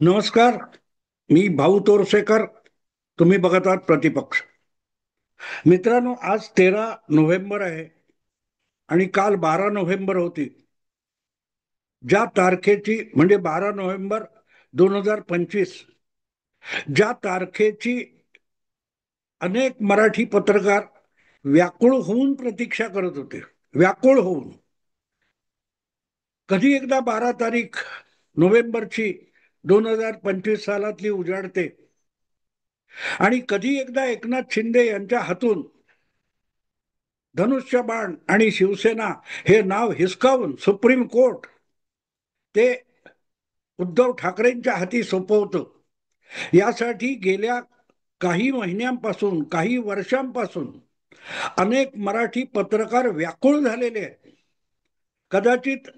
नमस्कार. मी भाऊ तोरसेकर. तुम्ही बघत आहात प्रतिपक्ष. मित्रांनो, आज 13 नोव्हेंबर आहे आणि काल 12 नोव्हेंबर होती. ज्या तारखेची म्हणजे 12 नोव्हेंबर 2025, ज्या तारखेची अनेक मराठी पत्रकार व्याकुळ होऊन प्रतीक्षा करत होते. व्याकुळ होऊन. कधी एकदा 12 तारीख नोव्हेंबरची 2025 सालातली उजाडते आणि कधी एकदा एकनाथ शिंदे यांच्या हातून धनुष्यबाण आणि शिवसेना हे नाव हिसकावून सुप्रीम कोर्ट ते उद्धव ठाकरेंच्या हाती सोपवतं. यासाठी गेल्या काही महिन्यांपासून, काही वर्षांपासून अनेक मराठी पत्रकार व्याकुळ झालेले आहेत. कदाचित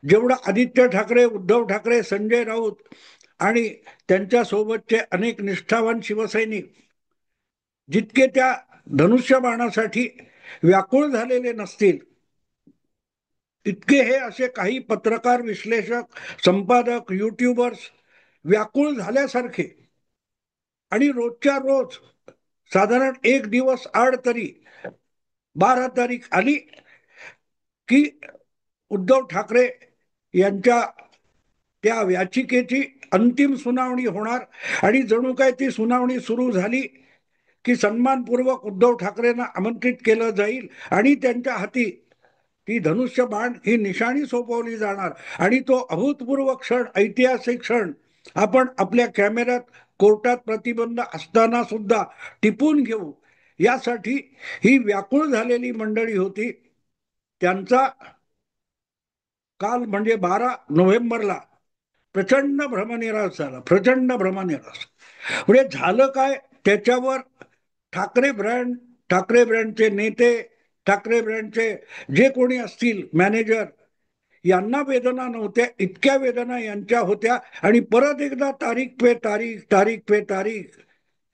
जेवढा आदित्य ठाकरे, उद्धव ठाकरे, संजय राऊत आणि त्यांच्या सोबतचे अनेक निष्ठावान शिवसैनिक जितके त्या धनुष्यबाणासाठी व्याकुळ झालेले नसतील, तितके हे असे काही पत्रकार, विश्लेषक, संपादक, युट्यूबर्स व्याकुळ झाल्यासारखे. आणि रोजच्या रोज साधारण एक दिवस आड तरी 12 तारीख आली की उद्धव ठाकरे यांच्या त्या याचिकेची अंतिम सुनावणी होणार. आणि जणू काय ती सुनावणी सुरू झाली की सन्मानपूर्वक उद्धव ठाकरेंना आमंत्रित केलं जाईल आणि त्यांच्या हाती ती धनुष्यबाण ही निशाणी सोपवली जाणार. आणि तो अभूतपूर्व क्षण, ऐतिहासिक क्षण आपण आपल्या कॅमेऱ्यात कोर्टात प्रतिबंध असताना सुद्धा टिपून घेऊ, यासाठी ही व्याकुळ झालेली मंडळी होती. त्यांचा काल म्हणजे 12 नोव्हेंबरला प्रचंड भ्रमनिरास झाला. प्रचंड भ्रमनिरास म्हणजे झालं काय, त्याच्यावर ठाकरे ब्रँड, ठाकरे ब्रँडचे नेते, ठाकरे ब्रँडचे जे कोणी असतील मॅनेजर, यांना वेदना नव्हत्या, इतक्या वेदना यांच्या होत्या. आणि परत एकदा तारीख पे तारीख, तारीख पे तारीख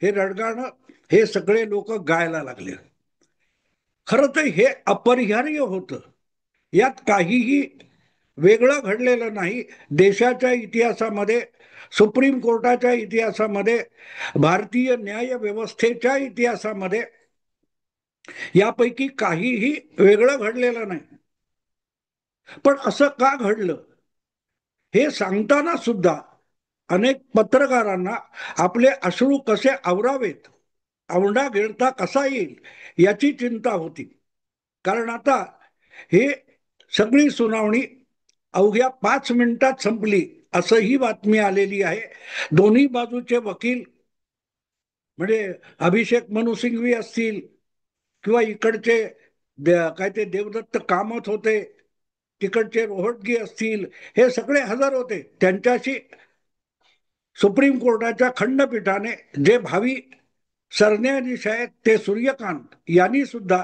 हे रडगाणं हे सगळे लोक गायला लागले. खरं तर हे अपरिहार्य होतं. यात काहीही वेगळं घडलेलं नाही. देशाच्या इतिहासामध्ये, सुप्रीम कोर्टाच्या इतिहासामध्ये, भारतीय न्याय व्यवस्थेच्या इतिहासामध्ये यापैकी काहीही वेगळं घडलेलं नाही. पण असं का घडलं हे सांगताना सुद्धा अनेक पत्रकारांना आपले अश्रू कसे आवरावेत, आवंडा गिळता कसा येईल याची चिंता होती. कारण आता हे सगळी सुनावणी अवघ्या 5 मिनिटात संपली असं ही बातमी आलेली आहे. दोन्ही बाजूचे वकील म्हणजे अभिषेक मनु सिंघवी असतील किंवा इकडचे काय ते देवदत्त कामत होते, तिकडचे रोहटगी असतील, हे सगळे हजर होते. त्यांच्याशी सुप्रीम कोर्टाच्या खंडपीठाने, जे भावी सरन्यायाधीश आहेत ते सूर्यकांत यांनी सुद्धा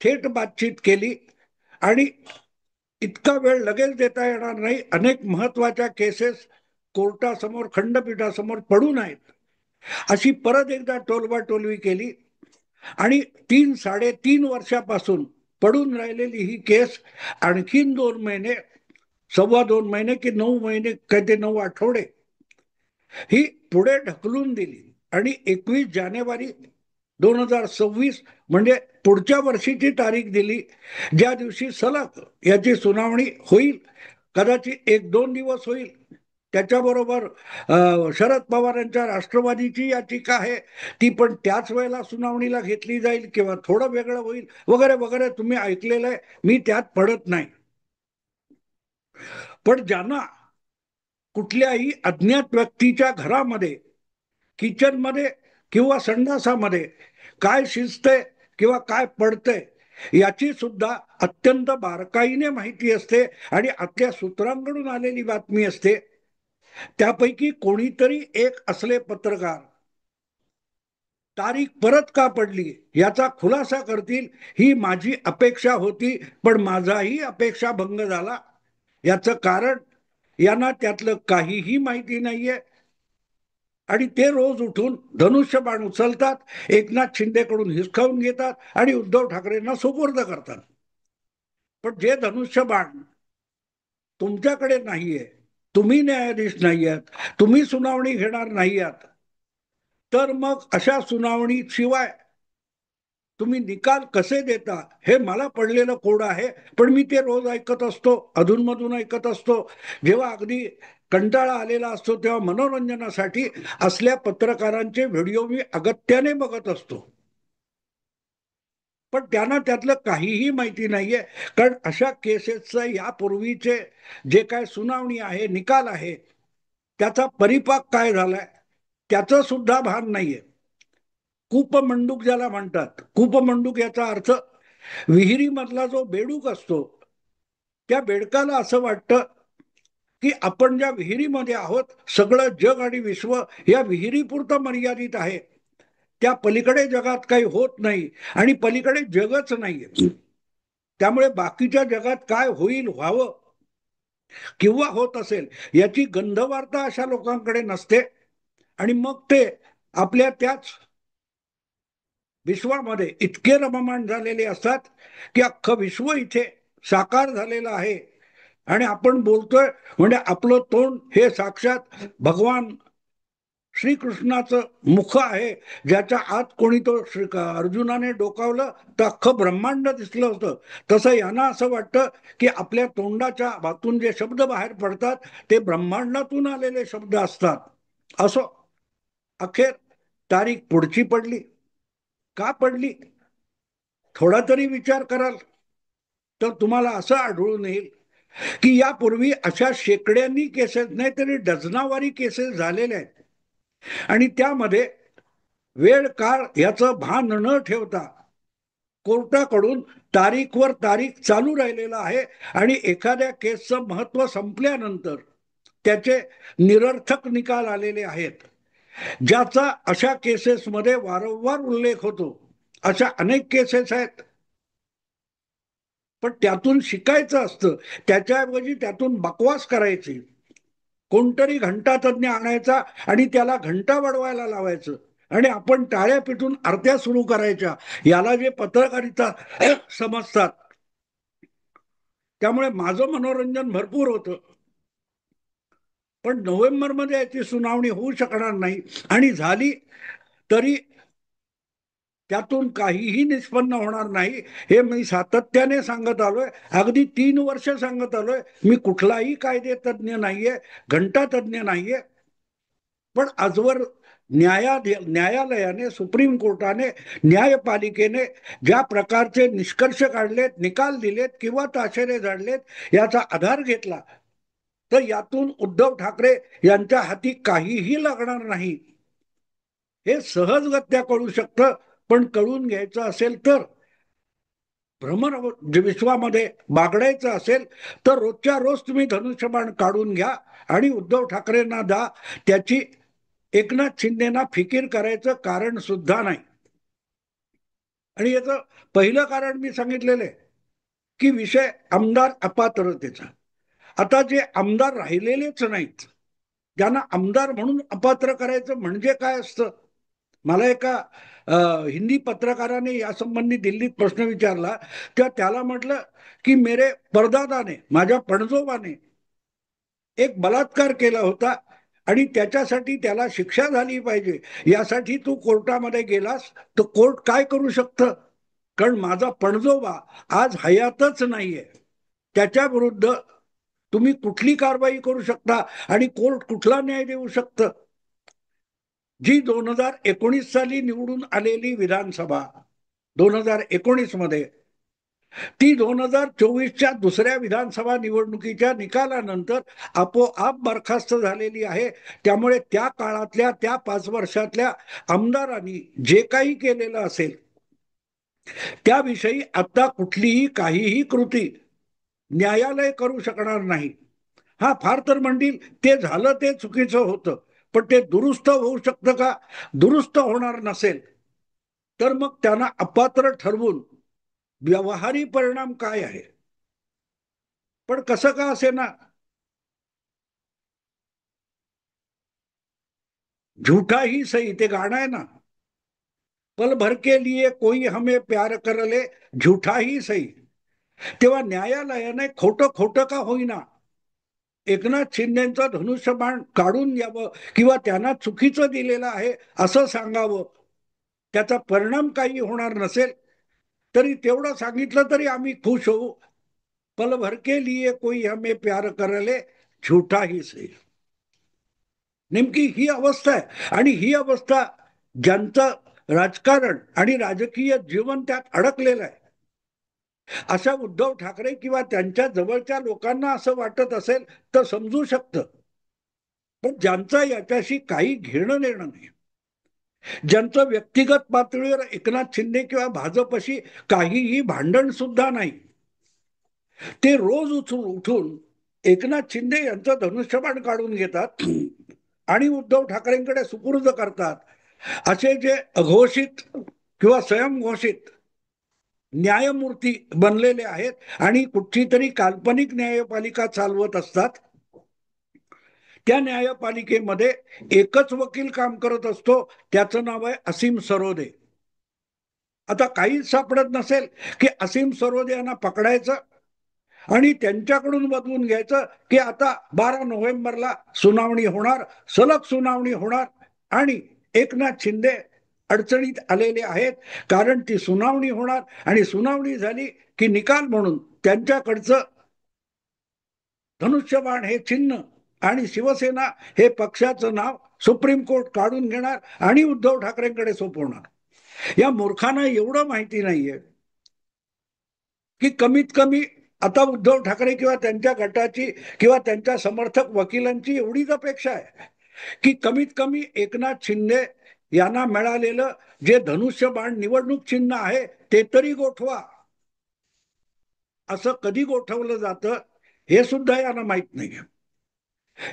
थेट बातचीत केली. आणि इतका वेळ लगेच देता येणार नाही, अनेक महत्वाच्या केसेस कोर्टासमोर, खंडपीठासमोर पडून आहेत, अशी परत एकदा टोलवाटोलवी केली. आणि 3-3.5 वर्षापासून पडून राहिलेली ही केस आणखीन 2 महिने, 2.25 महिने की 9 महिने, काय ते 9 आठवडे ही पुढे ढकलून दिली. आणि 21 जानेवारी 2026 म्हणजे पुढच्या वर्षीची तारीख दिली, ज्या दिवशी सलग याची सुनावणी होईल. कदाचित 1-2 दिवस होईल. त्याच्याबरोबर शरद पवारांच्या राष्ट्रवादीची याचिका आहे, ती पण त्याच वेळेला सुनावणीला घेतली जाईल किंवा थोडं वेगळं होईल, वगैरे वगैरे तुम्ही ऐकलेलं आहे, मी त्यात पडत नाही. पण ज्यांना कुठल्याही अज्ञात व्यक्तीच्या घरामध्ये, किचनमध्ये किंवा संडासामध्ये काय शिजतंय किंवा काय पडतंय याची सुद्धा अत्यंत बारकाईने माहिती असते आणि आतल्या सूत्रांकडून आलेली बातमी असते. त्यापैकी कोणीतरी एक असले पत्रकार तारीख परत का पडली याचा खुलासा करतील, ही माझी अपेक्षा होती. पण माझाही अपेक्षा भंग झाला. याचं कारण, यांना त्यातलं काहीही माहिती नाहीये. आणि ते रोज उठून धनुष्यबाण उचलतात, एकनाथ शिंदेकडून हिसकावून घेतात आणि उद्धव ठाकरेंना सुपूर्द करतात. पण जे धनुष्यबाण तुमच्याकडे नाहीये, तुम्ही न्यायाधीश नाही आहात, तुम्ही सुनावणी घेणार नाही आहात, तर मग अशा सुनावणी शिवाय तुम्ही निकाल कसे देता हे मला पडलेलं कोड आहे. पण मी ते रोज ऐकत असतो, अधूनमधून ऐकत असतो. जेव्हा अगदी कंटाळा आलेला असतो तेव्हा मनोरंजनासाठी असल्या पत्रकारांचे व्हिडिओ मी अगत्याने बघत असतो. पण त्यांना त्यातलं काहीही माहिती नाहीये. कारण अशा केसेसचं यापूर्वीचे जे काय सुनावणी आहे, निकाल आहे, त्याचा परिपाक काय झालाय त्याचं सुद्धा भान नाहीये. कूपमंडूक ज्याला म्हणतात, कूपमंडूक याचा अर्थ विहिरीमधला जो बेडूक असतो, त्या बेडकाला असं वाटतं की आपण ज्या विहिरीमध्ये आहोत, सगळं जग आणि विश्व या विहिरीपुरतं मर्यादित आहे. त्या पलीकडे जगात काही होत नाही आणि पलीकडे जगच नाहीये. त्यामुळे बाकीच्या जगात काय होईल, व्हावं किंवा होत असेल याची गंधवार्ता अशा लोकांकडे नसते. आणि मग ते आपल्या त्याच विश्वामध्ये इतके रममाण झालेले असतात की अख्खं विश्व इथे साकार झालेलं आहे. आणि आपण बोलतोय म्हणजे आपलं तोंड हे साक्षात भगवान श्रीकृष्णाचं मुख आहे, ज्याच्या आत कोणी तो अर्जुनाने डोकावलं तर अख्खं ब्रह्मांड दिसलं होतं. तसं यांना असं वाटतं की आपल्या तोंडाच्या भातून जे शब्द बाहेर पडतात ते ब्रह्मांडातून आलेले शब्द असतात. असो, अखेर तारीख पुढची पडली. का पडली? थोडा तरी विचार कराल तर तुम्हाला असं आढळून येईल की यापूर्वी अशा शेकड्यांनी केसेस, नाही तरी डझनावारी केसेस झालेल्या आहेत. आणि त्यामध्ये वेळ काळ याचं भान न ठेवता कोर्टाकडून तारीखवर तारीख चालू राहिलेलं आहे. आणि एखाद्या केसचं महत्व संपल्यानंतर त्याचे निरर्थक निकाल आलेले आहेत, ज्याचा अशा केसेसमध्ये वारंवार उल्लेख होतो. अशा अनेक केसेस आहेत. पण त्यातून शिकायचं असतं, त्याच्याऐवजी त्यातून बकवास करायची. कोणतरी घंटातज्ञ आणायचा आणि त्याला घंटा वाढवायला लावायचं आणि आपण टाळ्या पिटून आरत्या सुरू करायच्या. याला जे पत्रकारिता समजतात. त्यामुळे माझं मनोरंजन भरपूर होतं. पण नोव्हेंबरमध्ये याची सुनावणी होऊ शकणार नाही. आणि झाली तरी त्यातून काहीही निष्पन्न होणार नाही, हे मी सातत्याने सांगत आलोय. अगदी 3 वर्ष सांगत आलोय. मी कुठलाही कायदे तज्ञ नाहीये, घंटा तज्ञ नाहीये. पण आजवर न्यायालयाने, सुप्रीम कोर्टाने, न्यायपालिकेने ज्या प्रकारचे निष्कर्ष काढलेत, निकाल दिलेत किंवा ताशेरे झाडलेत याचा आधार घेतला तर यातून उद्धव ठाकरे यांच्या हाती काहीही लागणार नाही हे सहजगत्या कळू शकतं. पण कळून घ्यायचं असेल तर, भ्रमण विश्वामध्ये बागडायचं असेल तर रोजच्या रोज तुम्ही धनुष्यबाण काढून घ्या आणि उद्धव ठाकरेंना द्या. त्याची एकनाथ शिंदेना फिकीर करायचं कारण सुद्धा नाही. आणि याचं पहिलं कारण मी सांगितलेलं आहे की विषय आमदार अपात्रतेचा. आता जे आमदार राहिलेलेच नाहीत, ज्यांना आमदार म्हणून अपात्र करायचं म्हणजे काय असतं. मला एका हिंदी पत्रकाराने यासंबंधी दिल्लीत प्रश्न विचारला, तेव्हा त्याला म्हटलं की मेरे परदादाने, माझ्या पणजोबाने एक बलात्कार केला होता आणि त्याच्यासाठी त्याला शिक्षा झाली पाहिजे, यासाठी तू कोर्टामध्ये गेलास तर कोर्ट काय करू शकतं? कारण माझा पणजोबा आज हयातच नाहीये. त्याच्या विरुद्ध तुम्ही कुठली कारवाई करू शकता आणि कोर्ट कुठला न्याय देऊ शकतं? जी 2019 साली निवडून आलेली विधानसभा, 2019 मध्ये, ती 2024च्या दुसऱ्या विधानसभा निवडणुकीच्या निकालानंतर आपोआप बरखास्त झालेली आहे. त्यामुळे त्या काळातल्या, त्या 5 वर्षातल्या आमदारांनी जे काही केलेलं असेल त्याविषयी आता कुठलीही काहीही कृती न्यायालय करू शकणार नाही. हा, फार तर म्हणतील ते झालं ते चुकीचं होतं, पण ते दुरुस्त होऊ शकतं का? दुरुस्त होणार नसेल तर मग त्यांना अपात्र ठरवून व्यवहारी परिणाम काय आहे? पण कसं का असे ना, झूठा ही सही ते गाणं आहे ना, पल भर के लिए कोई हमें प्यार कर ले, झूठा ही सही. तेव्हा न्यायालयाने खोटं खोटं का होईना एकनाथ शिंदेचं धनुष्यबाण काढून घ्यावं किंवा त्यांना चुकीचं दिलेलं आहे असं सांगावं. त्याचा परिणाम काही होणार नसेल तरी तेवढं सांगितलं तरी आम्ही खुश होऊ. पल भर के लिए कोई हमें प्यार करले झूठा ही सही. नेमकी ही अवस्था आहे आणि ही अवस्था ज्यांचं राजकारण आणि राजकीय जीवन त्यात अडकलेलं आहे अशा उद्धव ठाकरे किंवा त्यांच्या जवळच्या लोकांना असं वाटत असेल तर समजू शकतं. पण ज्यांचं याच्याशी काही घेणं देणं नाही, ज्यांचं व्यक्तिगत पातळीवर एकनाथ शिंदे किंवा भाजपशी काहीही भांडण सुद्धा नाही, ते रोज उठून एकनाथ शिंदे यांचं धनुष्यबाण काढून घेतात आणि उद्धव ठाकरेंकडे सुपूर्द करतात. असे जे अघोषित किंवा स्वयंघोषित न्यायमूर्ती बनलेले आहेत आणि कुठची तरी काल्पनिक न्यायपालिका चालवत असतात, त्या न्यायपालिकेमध्ये एकच वकील काम करत असतो, त्याचं नाव आहे असीम सरोदे. आता काहीच सापडत नसेल की असीम सरोदे यांना पकडायचं आणि त्यांच्याकडून बदलून घ्यायचं की आता 12 नोव्हेंबरला सुनावणी होणार, सलग सुनावणी होणार आणि एकनाथ शिंदे अडचणीत आलेले आहेत कारण ती सुनावणी होणार आणि सुनावणी झाली की निकाल म्हणून त्यांच्याकडचं धनुष्यबाण हे चिन्ह आणि शिवसेना हे पक्षाचं नाव सुप्रीम कोर्ट काढून घेणार आणि उद्धव ठाकरेंकडे सोपवणार. या मूर्खांना एवढं माहिती नाहीये की कमीत कमी आता उद्धव ठाकरे किंवा त्यांच्या गटाची किंवा त्यांच्या समर्थक वकिलांची एवढीच अपेक्षा आहे की कमीत कमी एकनाथ शिंदे यांना मिळालेलं जे धनुष्यबाण निवडणूक चिन्ह आहे ते तरी गोठवा. असं कधी गोठवलं जातं हे सुद्धा यांना माहित नाही.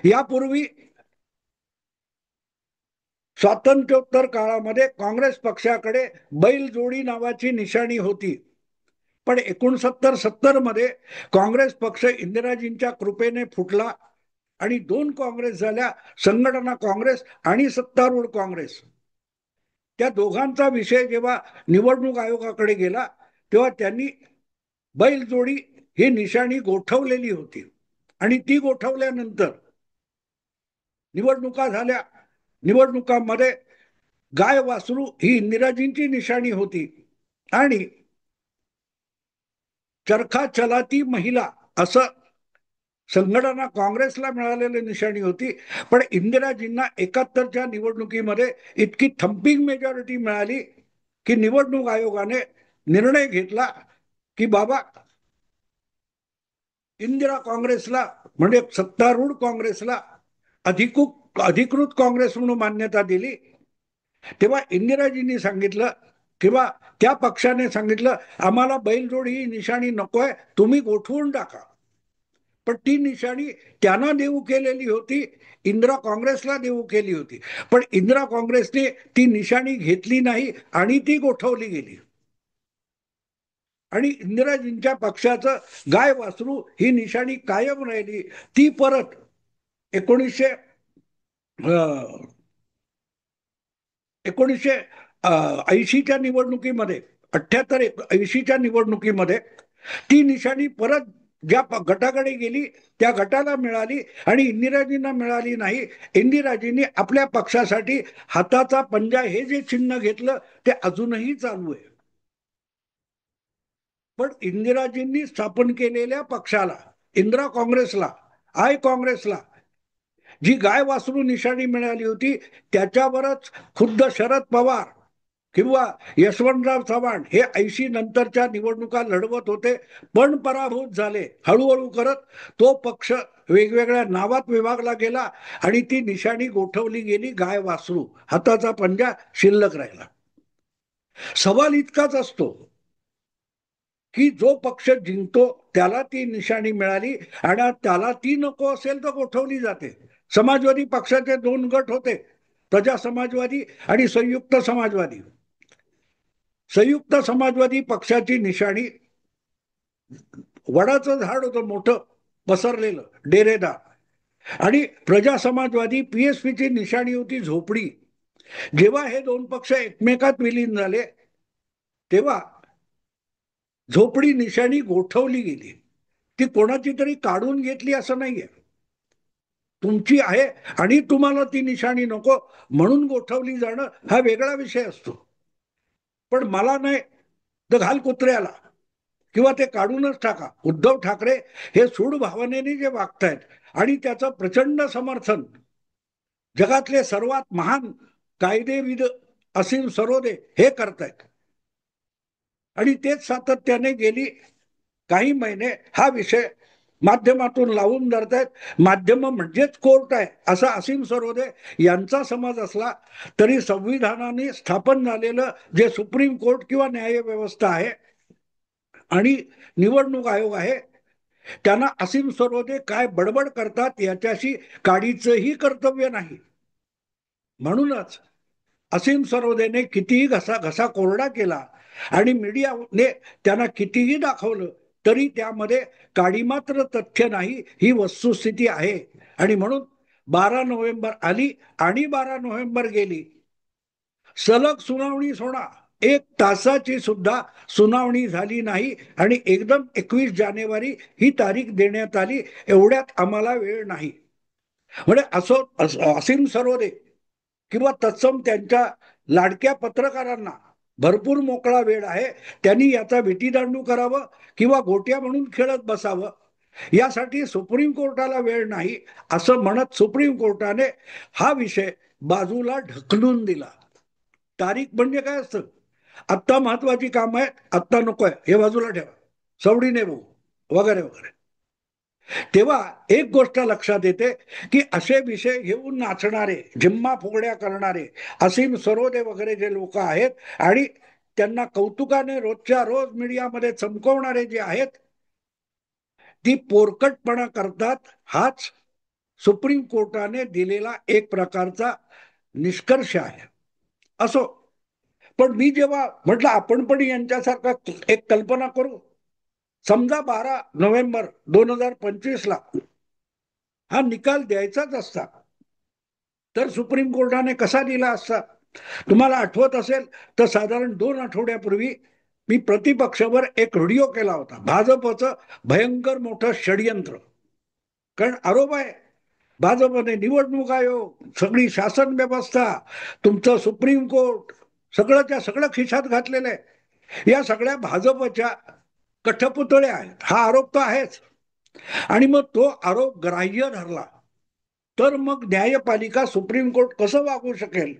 यापूर्वी स्वातंत्र्योत्तर काळामध्ये काँग्रेस पक्षाकडे बैलजोडी नावाची निशाणी होती. पण 69-70 मध्ये काँग्रेस पक्ष इंदिराजींच्या कृपेने फुटला आणि 2 काँग्रेस झाल्या, संघटना काँग्रेस आणि सत्तारूढ काँग्रेस. त्या दोघांचा विषय जेव्हा निवडणूक आयोगाकडे गेला तेव्हा त्यांनी बैलजोडी ही निशाणी गोठवलेली होती आणि ती गोठवल्यानंतर निवडणुका झाल्या. निवडणुकांमध्ये गाय वासरू ही इंदिराजींची निशाणी होती आणि चरखा चलाती महिला असं संघटना काँग्रेसला मिळालेली निशाणी होती. पण इंदिराजींना 71च्या निवडणुकीमध्ये इतकी थम्पिंग मेजॉरिटी मिळाली की निवडणूक आयोगाने निर्णय घेतला की बाबा इंदिरा काँग्रेसला म्हणजे सत्तारूढ काँग्रेसला अधिकृत काँग्रेस म्हणून मान्यता दिली. तेव्हा इंदिराजींनी सांगितलं किंवा त्या पक्षाने सांगितलं आम्हाला बैलजोडी ही निशाणी नकोय, तुम्ही गोठवून टाका. पण ती निशाणी त्यांना देऊ केलेली होती, इंदिरा काँग्रेसला देऊ केली होती. पण इंदिरा काँग्रेसने ती निशाणी घेतली नाही आणि ती गोठवली गेली आणि इंदिराजींच्या पक्षाचं गाय वासरू ही निशाणी कायम राहिली. ती परत 1980च्या निवडणुकीमध्ये 78-80च्या निवडणुकीमध्ये ती निशाणी परत ज्या गटाकडे गेली त्या गटाला मिळाली आणि इंदिराजींना मिळाली नाही. इंदिराजींनी आपल्या पक्षासाठी हाताचा पंजा हे जे चिन्ह घेतलं ते अजूनही चालू आहे. पण इंदिराजींनी स्थापन केलेल्या पक्षाला, इंदिरा काँग्रेसला, आय काँग्रेसला जी गाय वासरू निशाणी मिळाली होती त्याच्यावरच खुद्द शरद पवार किंवा यशवंतराव चव्हाण हे 80 नंतरच्या निवडणुका लढवत होते पण पराभूत झाले. हळूहळू करत तो पक्ष वेगवेगळ्या नावात विभागला गेला आणि ती निशाणी गोठवली गेली गाय वासरू, हाताचा पंजा शिल्लक राहिला. सवाल इतकाच असतो की जो पक्ष जिंकतो त्याला ती निशाणी मिळाली आणि त्याला ती नको असेल तर गोठवली जाते. समाजवादी पक्षाचे 2 गट होते, प्रजा समाजवादी आणि संयुक्त समाजवादी. संयुक्त समाजवादी पक्षाची निशाणी वडाचं झाड होतं मोठं पसरलेलं डेरेदार आणि प्रजा समाजवादी पीएसपीची निशाणी होती झोपडी. जेव्हा हे 2 पक्ष एकमेकात विलीन झाले तेव्हा झोपडी निशाणी गोठवली गेली. ती कोणाची तरी काढून घेतली असं नाहीये. तुमची आहे आणि तुम्हाला ती निशाणी नको म्हणून गोठवली जाणं हा वेगळा विषय असतो. पण मला नाही तर घाल कुत्र्याला किंवा ते काढूनच टाका. उद्धव ठाकरे हे सूड भावनेने जे वागतायत आणि त्याचं प्रचंड समर्थन जगातले सर्वात महान कायदेविद असीम सरोदे हे करतायत आणि तेच सातत्याने गेली काही महिने हा विषय माध्यमातून लावून धरतायत. माध्यम म्हणजेच कोर्ट आहे असा असीम सरोदे यांचा समज असला तरी संविधानाने स्थापन झालेलं जे सुप्रीम कोर्ट किंवा न्याय व्यवस्था आहे आणि निवडणूक आयोग आहे त्यांना असीम सरोदे काय बडबड करतात याच्याशी काडीचंही कर्तव्य नाही. म्हणूनच असीम सरोदेने कितीही घसा घसा कोरडा केला आणि मीडियाने त्यांना कितीही दाखवलं तरी त्यामध्ये काडी मात्र तथ्य नाही ही वस्तुस्थिती आहे. आणि म्हणून 12 नोव्हेंबर आली आणि 12 नोव्हेंबर गेली. सलग सुनावणी होणार 1 तासाची सुद्धा सुनावणी झाली नाही आणि एकदम 21 जानेवारी ही तारीख देण्यात आली. एवढ्यात आम्हाला वेळ नाही म्हणजे असो असीम सरोदे किंवा तत्सम त्यांच्या लाडक्या पत्रकारांना भरपूर मोकळा वेळ आहे. त्यांनी याचा विटीदांडू करावं किंवा गोट्या म्हणून खेळत बसावं. यासाठी सुप्रीम कोर्टाला वेळ नाही असं म्हणत सुप्रीम कोर्टाने हा विषय बाजूला ढकलून दिला. तारीख म्हणजे काय असतं, आत्ता महत्वाची काम आहेत आत्ता नकोय हे बाजूला ठेवा, सवडीने बघू वगैरे वगैरे. तेव्हा एक गोष्ट लक्षात येते की असे विषय घेऊन नाचणारे झिम्मा फुगड्या करणारे असीम सरोदे वगैरे जे लोक आहेत आणि त्यांना कौतुकाने रोजच्या रोज मीडियामध्ये चमकवणारे जे आहेत ती पोरकटपणा करतात. हाच सुप्रीम कोर्टाने दिलेला एक प्रकारचा निष्कर्ष आहे. असो, पण मी जेव्हा म्हटलं आपण पण यांच्यासारखा एक कल्पना करू, समजा 12 नोव्हेंबर 2025 हा निकाल द्यायचाच असता तर सुप्रीम कोर्टाने कसा दिला असता. तुम्हाला आठवत असेल तर साधारण 2 आठवड्यापूर्वी मी प्रतिपक्षावर एक व्हिडिओ केला होता. भाजपचं भयंकर मोठं षडयंत्र, कारण आरोप आहे भाजपने निवडणूक आयोग सगळी शासन व्यवस्था तुमचं सुप्रीम कोर्ट सगळंच्या सगळं खिशात घातलेलं आहे. या सगळ्या भाजपच्या कठपुतळ्या आहेत. हा आरोप तर आहेच. आणि मग तो आरोप ग्राह्य धरला तर मग न्यायपालिका सुप्रीम कोर्ट कसं वागू शकेल.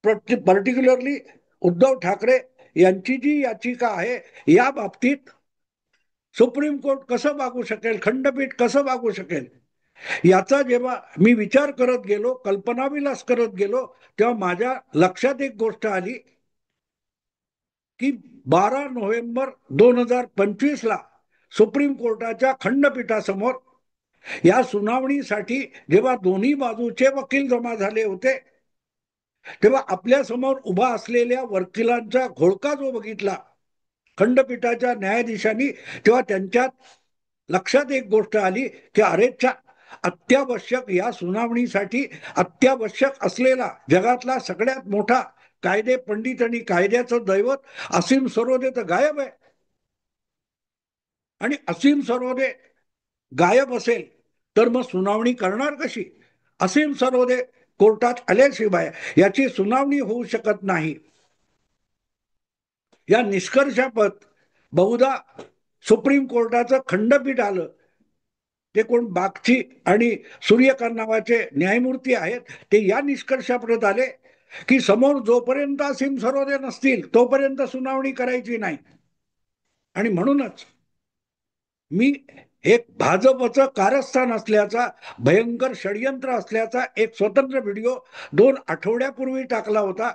पर्टिक्युलरली उद्धव ठाकरे यांची जी याचिका आहे या बाबतीत सुप्रीम कोर्ट कसं वागू शकेल, खंडपीठ कसं वागू शकेल, याचा जेव्हा मी विचार करत गेलो, कल्पनाविलास करत गेलो, तेव्हा माझ्या लक्षात एक गोष्ट आली की 12 नोव्हेंबर 2025 सुप्रीम कोर्टाच्या खंडपीठासमोर या सुनावणीसाठी जेव्हा दोन्ही बाजूचे वकील जमा झाले होते तेव्हा आपल्या समोर उभा असलेल्या वकिलांचा घोळका जो बघितला खंडपीठाच्या न्यायाधीशांनी, तेव्हा त्यांच्यात लक्षात एक गोष्ट आली की अरेच्या अत्यावश्यक या सुनावणीसाठी अत्यावश्यक असलेला जगातला सगळ्यात मोठा कायदे पंडित आणि कायद्याचं दैवत असीम सरोदे तर गायब आहे. आणि असीम सरोदे गायब असेल तर मग सुनावणी करणार कशी. असीम सरोदे कोर्टात आल्याशिवाय याची सुनावणी होऊ शकत नाही. या निष्कर्षापद बहुधा सुप्रीम कोर्टाचं खंडपीठ आलं. ते कोण बागची आणि सूर्यकांत नावाचे न्यायमूर्ती आहेत ते या निष्कर्षाप्रत आले की समोर जोपर्यंत असीम सरोदे नसतील तोपर्यंत सुनावणी करायची नाही. आणि म्हणूनच मी एक भाजपचं कारस्थान असल्याचा भयंकर षडयंत्र असल्याचा एक स्वतंत्र व्हिडिओ 2 आठवड्यापूर्वी टाकला होता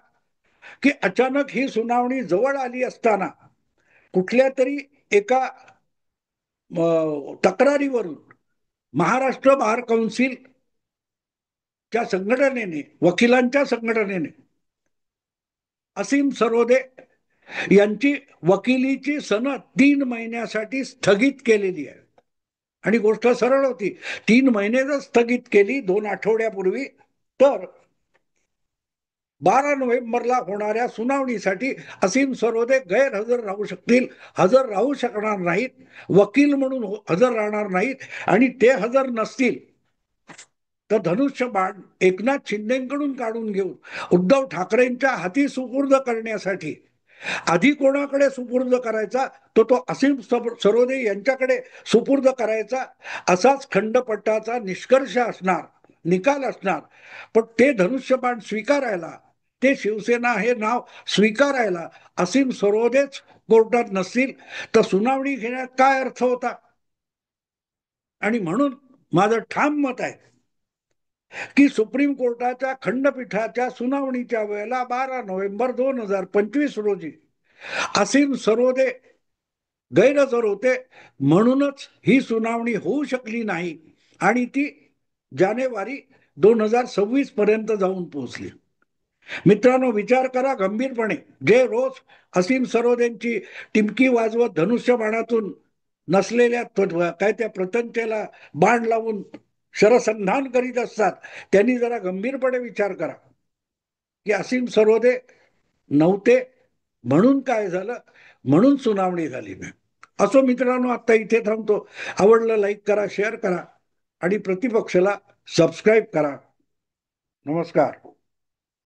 की अचानक ही सुनावणी जवळ आली असताना कुठल्या तरी एका तक्रारीवरून महाराष्ट्र बार कौन्सिलच्या संघटनेने, वकिलांच्या संघटनेने असीम सरोदे यांची वकिलीची सनद 3 महिन्यासाठी स्थगित केलेली आहे. आणि गोष्ट सरळ होती, 3 महिने जर स्थगित केली 2 आठवड्यापूर्वी तर 12 नोव्हेंबरला होणाऱ्या सुनावणीसाठी असीम सरोदे गैरहजर राहू शकतील, हजर राहू शकणार नाहीत, वकील म्हणून हजर राहणार नाहीत. आणि ते हजर नसतील तर धनुष्यबाण एकनाथ शिंदेकडून काढून घेऊन उद्धव ठाकरेंच्या हाती सुपूर्द करण्यासाठी आधी कोणाकडे सुपूर्द करायचा, तो असीम सरोदे यांच्याकडे सुपूर्द करायचा, असाच खंडपट्टाचा निष्कर्ष असणार, निकाल असणार. पण ते धनुष्यबाण स्वीकारायला, ते शिवसेना हे नाव स्वीकारायला असीम सरोदेच कोर्टात नसतील तर सुनावणी घेण्यात काय अर्थ होता. आणि म्हणून माझं ठाम मत आहे की सुप्रीम कोर्टाच्या खंडपीठाच्या सुनावणीच्या वेळेला 12 नोव्हेंबर 2025 रोजी असीम सरोदे गैरहजर होते, म्हणूनच ही सुनावणी होऊ शकली नाही आणि ती जानेवारी 2026 पर्यंत जाऊन पोहोचली. मित्रांनो, विचार करा गंभीरपणे. जे रोज असीम सरोदेंची टिमकी वाजवत धनुष्यबाणातून नसलेल्या काय त्या प्रतंचेला बाण लावून शरसंधान करीत असतात, त्यांनी जरा गंभीरपणे विचार करा की असीम सरोदे नव्हते म्हणून काय झालं, म्हणून सुनावणी झाली नाही. असो मित्रांनो, आता इथे थांबतो. आवडलं लाईक करा, शेअर करा आणि प्रतिपक्षाला सबस्क्राईब करा. नमस्कार.